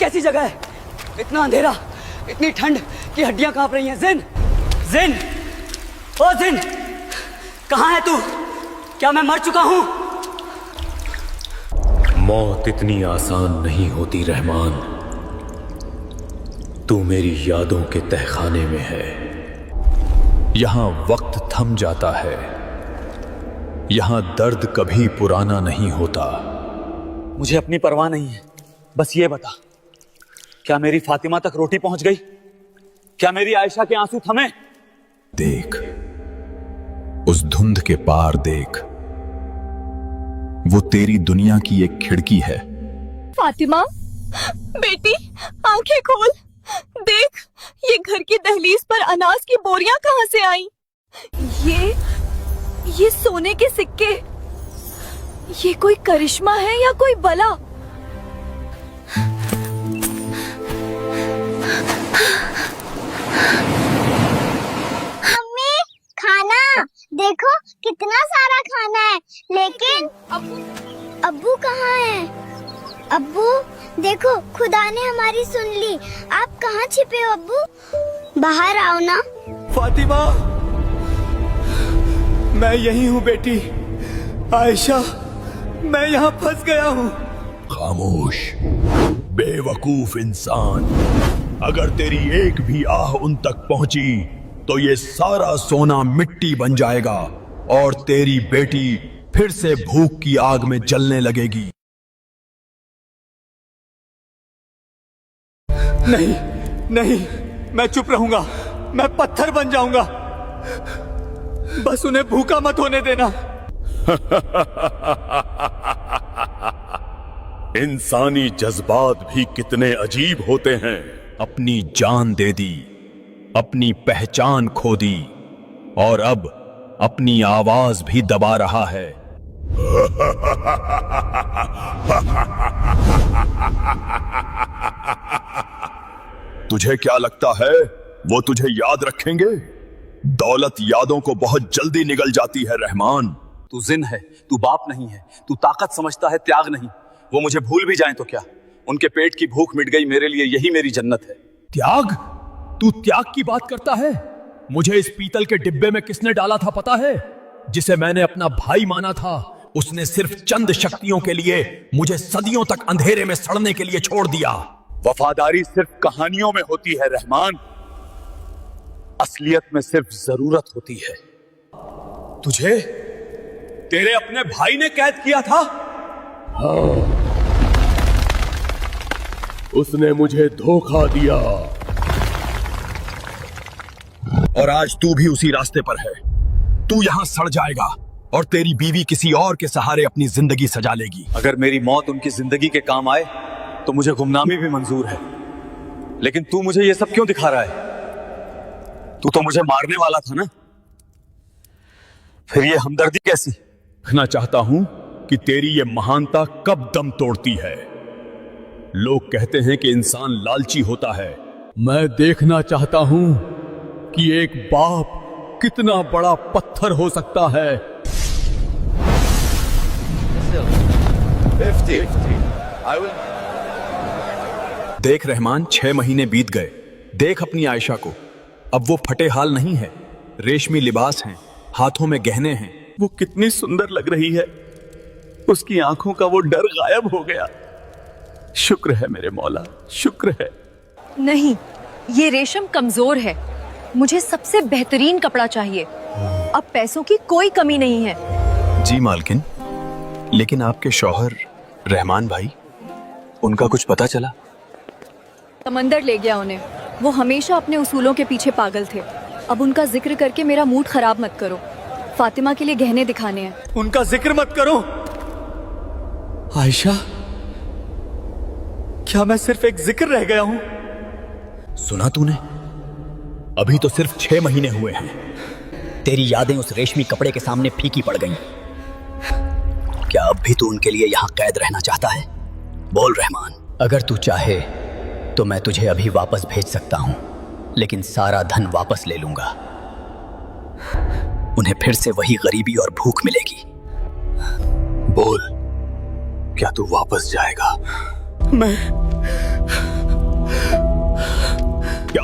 कैसी जगह है? इतना अंधेरा, इतनी ठंड कि हड्डियां कांप रही हैं। जिन, जिन, ओ जिन, कहाँ है तू? क्या मैं मर चुका हूं? मौत इतनी आसान नहीं होती रहमान। तू मेरी यादों के तहखाने में है। यहां वक्त थम जाता है, यहां दर्द कभी पुराना नहीं होता। मुझे अपनी परवाह नहीं है, बस ये बता, क्या मेरी फातिमा तक रोटी पहुंच गई? क्या मेरी आयशा के आंसू थमे? देख, उस धुंध के पार देख, वो तेरी दुनिया की एक खिड़की है। फातिमा, बेटी, आंखें खोल। देख, ये घर की दहलीज पर अनाज की बोरियां कहां से आईं? ये सोने के सिक्के, ये कोई करिश्मा है या कोई बला? मम्मी, खाना देखो, कितना सारा खाना है। लेकिन अब्बू कहाँ है? अब्बू देखो, खुदा ने हमारी सुन ली। आप कहाँ छिपे हो अब्बू? बाहर आओ ना। फातिमा, मैं यही हूँ बेटी। आयशा, मैं यहाँ फंस गया हूँ। खामोश, बेवकूफ इंसान। अगर तेरी एक भी आह उन तक पहुंची तो ये सारा सोना मिट्टी बन जाएगा और तेरी बेटी फिर से भूख की आग में जलने लगेगी। नहीं, नहीं, मैं चुप रहूंगा। मैं पत्थर बन जाऊंगा। बस उन्हें भूखा मत होने देना। इंसानी जज्बात भी कितने अजीब होते हैं। अपनी जान दे दी, अपनी पहचान खो दी और अब अपनी आवाज भी दबा रहा है। तुझे क्या लगता है वो तुझे याद रखेंगे? दौलत यादों को बहुत जल्दी निगल जाती है रहमान। तू जिन है, तू बाप नहीं है। तू ताकत समझता है, त्याग नहीं। वो मुझे भूल भी जाएं तो क्या? उनके पेट की भूख मिट गई, मेरे लिए यही मेरी जन्नत है। त्याग? तू त्याग की बात करता है? मुझे इस पीतल के डिब्बे में किसने डाला था पता है? जिसे मैंने अपना भाई माना था, उसने सिर्फ चंद शक्तियों के लिए मुझे सदियों तक अंधेरे में सड़ने के लिए छोड़ दिया। वफादारी सिर्फ कहानियों में होती है रहमान, असलियत में सिर्फ जरूरत होती है। तुझे तेरे अपने भाई ने कैद किया था? हाँ, उसने मुझे धोखा दिया और आज तू भी उसी रास्ते पर है। तू यहां सड़ जाएगा और तेरी बीवी किसी और के सहारे अपनी जिंदगी सजा लेगी। अगर मेरी मौत उनकी जिंदगी के काम आए तो मुझे गुमनामी भी मंजूर है। लेकिन तू मुझे ये सब क्यों दिखा रहा है? तू तो मुझे मारने वाला था ना? फिर ये हमदर्दी कैसी? देखना चाहता हूं कि तेरी ये महानता कब दम तोड़ती है। लोग कहते हैं कि इंसान लालची होता है। मैं देखना चाहता हूं कि एक बाप कितना बड़ा पत्थर हो सकता है। 50. देख रहमान, 6 महीने बीत गए। देख अपनी आयशा को, अब वो फटे हाल नहीं है। रेशमी लिबास हैं, हाथों में गहने हैं। वो कितनी सुंदर लग रही है। उसकी आंखों का वो डर गायब हो गया। शुक्र है मेरे मौला, शुक्र है। नहीं, ये रेशम कमजोर है। मुझे सबसे बेहतरीन कपड़ा चाहिए। अब पैसों की कोई कमी नहीं है। जी मालकिन, लेकिन आपके शौहर रहमान भाई, उनका कुछ पता चला? समंदर ले गया उन्हें। वो हमेशा अपने उसूलों के पीछे पागल थे। अब उनका जिक्र करके मेरा मूड खराब मत करो। फातिमा के लिए गहने दिखाने हैं। उनका जिक्र मत करो। आयशा, क्या मैं सिर्फ एक जिक्र रह गया हूं? सुना तूने? अभी तो सिर्फ 6 महीने हुए हैं। तेरी यादें उस रेशमी कपड़े के सामने फीकी पड़ गईं। क्या अब भी तू उनके लिए यहाँ कैद रहना चाहता है? बोल रहमान। अगर तू चाहे तो मैं तुझे अभी वापस भेज सकता हूँ, लेकिन सारा धन वापस ले लूंगा। उन्हें फिर से वही गरीबी और भूख मिलेगी। बोल, क्या तू वापस जाएगा? मैं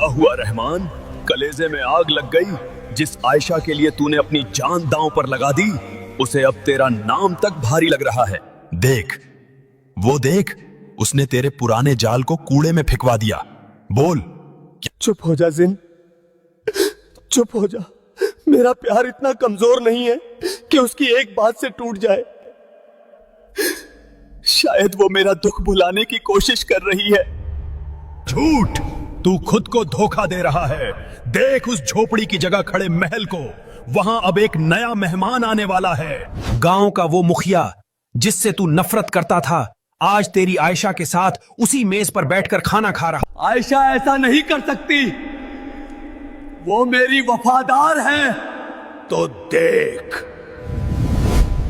हुआ रहमान? कलेजे में आग लग गई। जिस आयशा के लिए तूने अपनी जान दांव पर लगा दी, उसे अब तेरा नाम तक भारी लग रहा है। देख, वो देख, उसने तेरे पुराने जाल को कूड़े में फेंकवा दिया। बोल। चुप हो जा जिन, चुप हो जा। मेरा प्यार इतना कमजोर नहीं है कि उसकी एक बात से टूट जाए। शायद वो मेरा दुख भुलाने की कोशिश कर रही है। झूठ! तू खुद को धोखा दे रहा है। देख उस झोपड़ी की जगह खड़े महल को। वहां अब एक नया मेहमान आने वाला है। गांव का वो मुखिया जिससे तू नफरत करता था, आज तेरी आयशा के साथ उसी मेज पर बैठकर खाना खा रहा। आयशा ऐसा नहीं कर सकती, वो मेरी वफादार है। तो देख,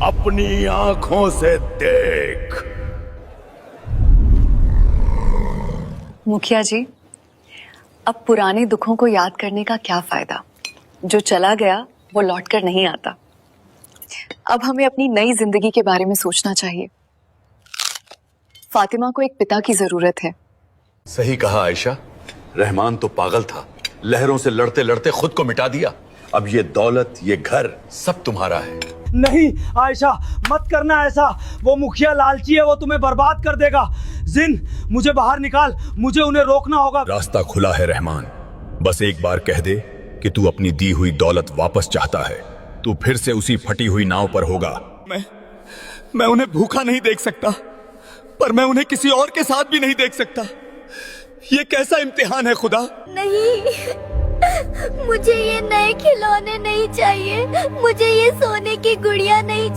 अपनी आंखों से देख। मुखिया जी, अब पुराने दुखों को याद करने का क्या फायदा? जो चला गया वो लौटकर नहीं आता। अब हमें अपनी नई जिंदगी के बारे में सोचना चाहिए। फातिमा को एक पिता की जरूरत है। सही कहा आयशा। रहमान तो पागल था, लहरों से लड़ते लड़ते खुद को मिटा दिया। अब ये दौलत, ये घर सब तुम्हारा है। नहीं आयशा, मत करना ऐसा। वो मुखिया लालची है, वो तुम्हें बर्बाद कर देगा। जिन, मुझे बाहर निकाल, मुझे उन्हें रोकना होगा। रास्ता खुला है रहमान। बस एक बार कह दे कि तू अपनी दी हुई दौलत वापस चाहता है। तू फिर से उसी फटी हुई नाव पर होगा। मैं उन्हें भूखा नहीं देख सकता, पर मैं उन्हें किसी और के साथ भी नहीं देख सकता। ये कैसा इम्तिहान है खुदा? नहीं, मुझे ये नए खिलौने नहीं चाहिए, मुझे ये सोने की गुड़िया नहीं